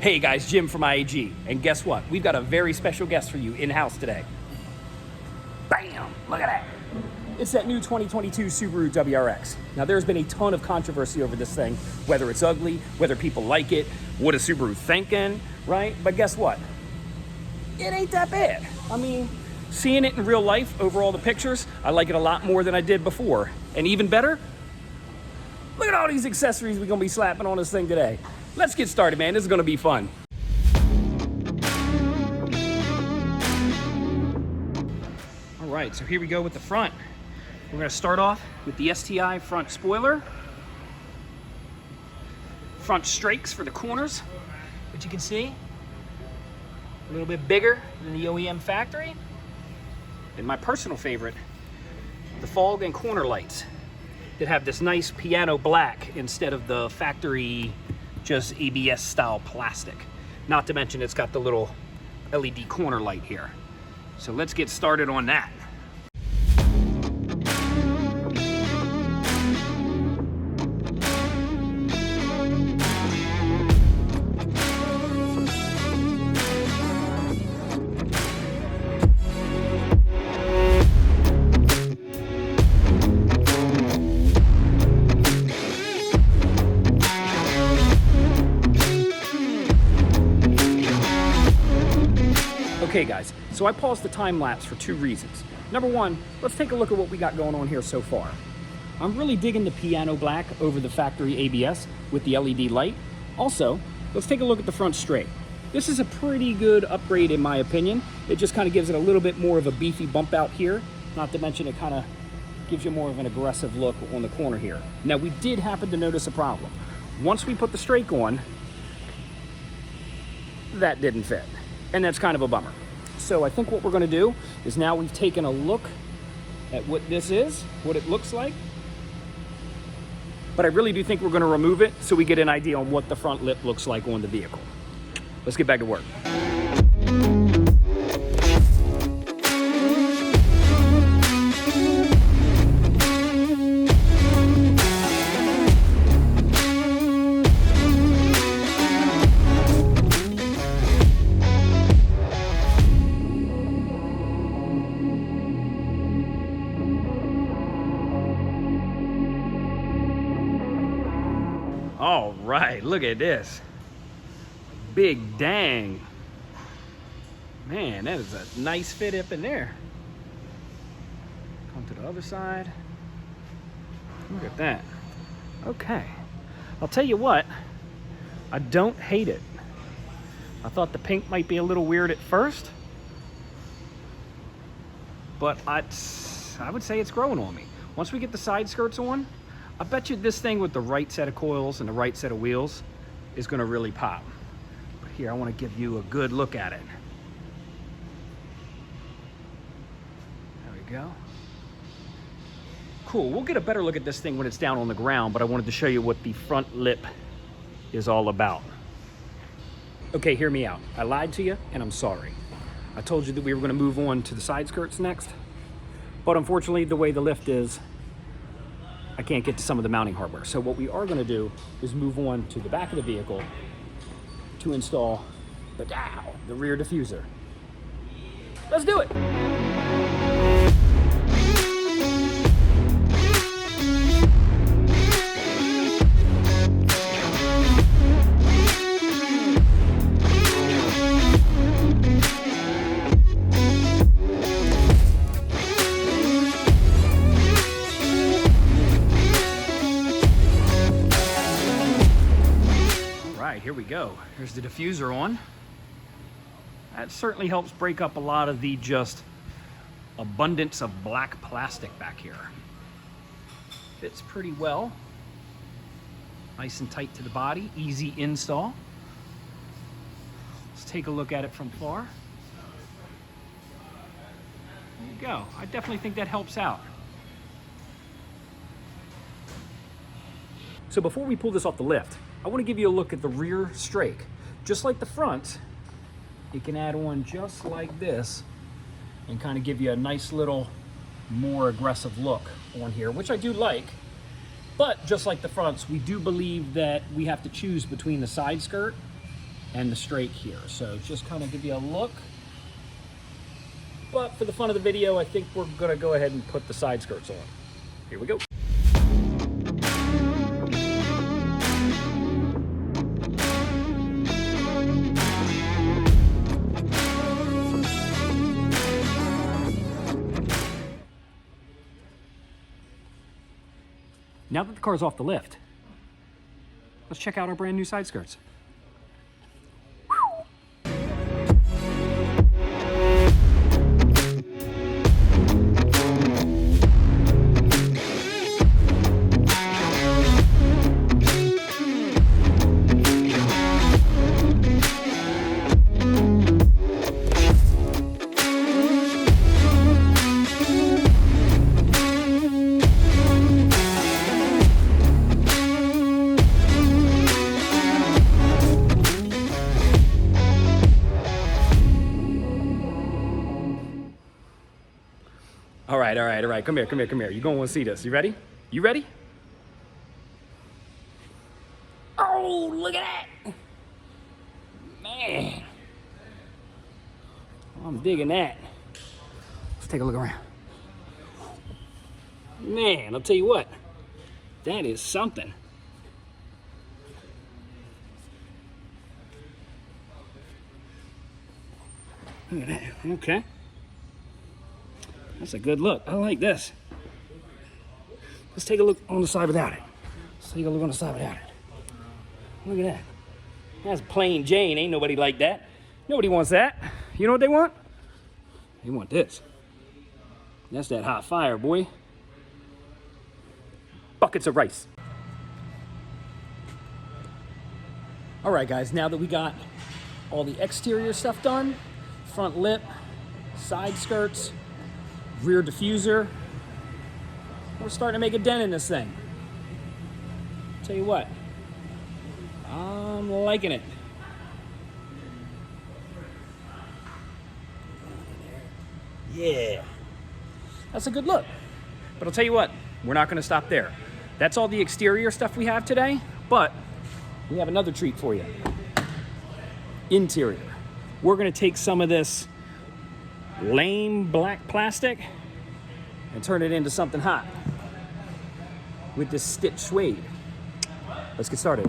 Hey guys, Jim from IAG, and guess what? We've got a very special guest for you in-house today. Bam! Look at that! It's that new 2022 Subaru WRX. Now there's been a ton of controversy over this thing, whether it's ugly, whether people like it, what is Subaru thinking, right? But guess what? It ain't that bad. I mean, seeing it in real life over all the pictures, I like it a lot more than I did before. And even better, look at all these accessories we're gonna be slapping on this thing today. Let's get started, man. This is gonna be fun. All right, so here we go with the front. We're gonna start off with the STI front spoiler. Front strakes for the corners, which you can see, a little bit bigger than the OEM factory. And my personal favorite, the fog and corner lights that have this nice piano black instead of the factory just ABS style plastic. Not to mention it's got the little LED corner light here. So let's get started on that. Okay guys, so I paused the time lapse for two reasons. Number one, let's take a look at what we got going on here so far. I'm really digging the piano black over the factory ABS with the LED light. Also, let's take a look at the front straight. This is a pretty good upgrade in my opinion. It just kind of gives it a little bit more of a beefy bump out here. Not to mention it kind of gives you more of an aggressive look on the corner here. Now we did happen to notice a problem. Once we put the strake on, that didn't fit. And that's kind of a bummer. So I think what we're gonna do is now we've taken a look at what this is, what it looks like. But I really do think we're gonna remove it so we get an idea on what the front lip looks like on the vehicle. Let's get back to work. All right, look at this. Big dang. Man, that is a nice fit up in there. Come to the other side. Look at that. Okay. I'll tell you what, I don't hate it. I thought the pink might be a little weird at first, but I would say it's growing on me. Once we get the side skirts on, I bet you this thing with the right set of coils and the right set of wheels is gonna really pop. But here, I wanna give you a good look at it. There we go. Cool, we'll get a better look at this thing when it's down on the ground, but I wanted to show you what the front lip is all about. Okay, hear me out. I lied to you, and I'm sorry. I told you that we were gonna move on to the side skirts next, but unfortunately, the way the lift is, I can't get to some of the mounting hardware. So what we are gonna do is move on to the back of the vehicle to install the rear diffuser. Let's do it. Here we go. Here's the diffuser on. That certainly helps break up a lot of the just abundance of black plastic back here. Fits pretty well. Nice and tight to the body, easy install. Let's take a look at it from far. There you go. I definitely think that helps out. So before we pull this off the lift, I want to give you a look at the rear strake. Just like the front, you can add on just like this and kind of give you a nice little more aggressive look on here, which I do like. But just like the fronts, we do believe that we have to choose between the side skirt and the strake here. So just kind of give you a look. But for the fun of the video, I think we're gonna go ahead and put the side skirts on. Here we go. Now that the car's off the lift, let's check out our brand new side skirts. All right. Come here. You're gonna want to see this. You ready? You ready? Oh, look at that! Man. I'm digging that. Let's take a look around. Man, I'll tell you what. That is something. Look at that. Okay. That's a good look. I like this. Let's take a look on the side without it. Look at that. That's plain Jane. Ain't nobody like that. Nobody wants that. You know what they want? They want this. That's that hot fire, boy. Buckets of rice. All right, guys. Now that we got all the exterior stuff done, front lip, side skirts, rear diffuser, we're starting to make a dent in this thing. Tell you what, I'm liking it. Yeah, that's a good look. But I'll tell you what, we're not going to stop there. That's all the exterior stuff we have today, but we have another treat for you. Interior. We're going to take some of this lame black plastic and turn it into something hot with this stitch suede. Let's get started.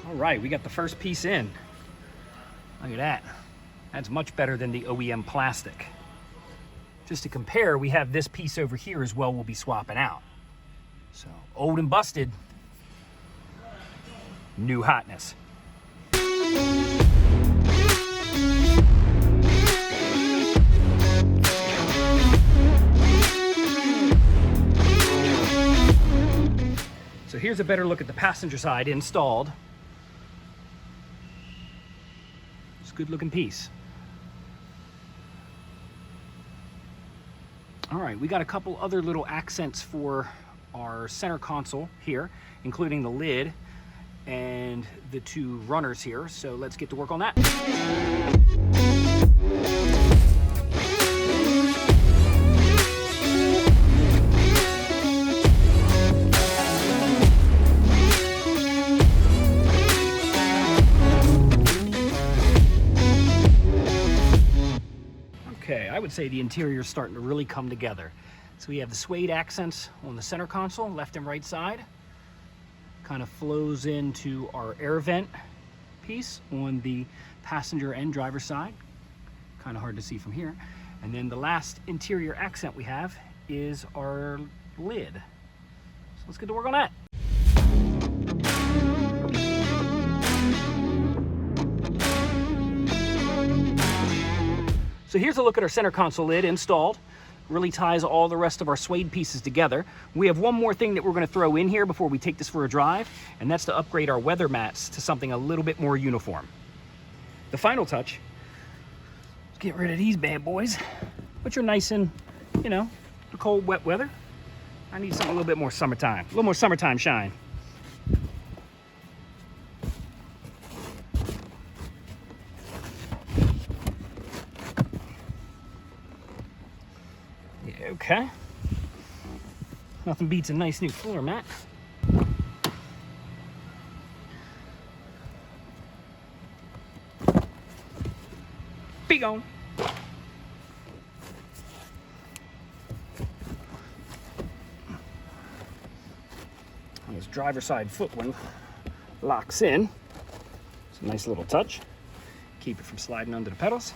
All right, we got the first piece in. Look at that. That's much better than the OEM plastic. Just to compare, we have this piece over here as well we'll be swapping out. So, old and busted, new hotness. So here's a better look at the passenger side installed. It's a good looking piece. All right, we got a couple other little accents for our center console here, including the lid and the two runners here. So let's get to work on that. Okay, I would say the interior is starting to really come together. So we have the suede accents on the center console, left and right side. Kind of flows into our air vent piece on the passenger and driver side. Kind of hard to see from here. And then the last interior accent we have is our lid. So let's get to work on that. So here's a look at our center console lid installed. Really ties all the rest of our suede pieces together. We have one more thing that we're going to throw in here before we take this for a drive, and that's to upgrade our weather mats to something a little bit more uniform. The final touch, let's get rid of these bad boys, but you're nice in, you know, the cold, wet weather. I need something a little bit more summertime, a little more summertime shine. Okay. Nothing beats a nice new floor mat. Be gone. And this driver's side foot wing locks in. It's a nice little touch. Keep it from sliding under the pedals.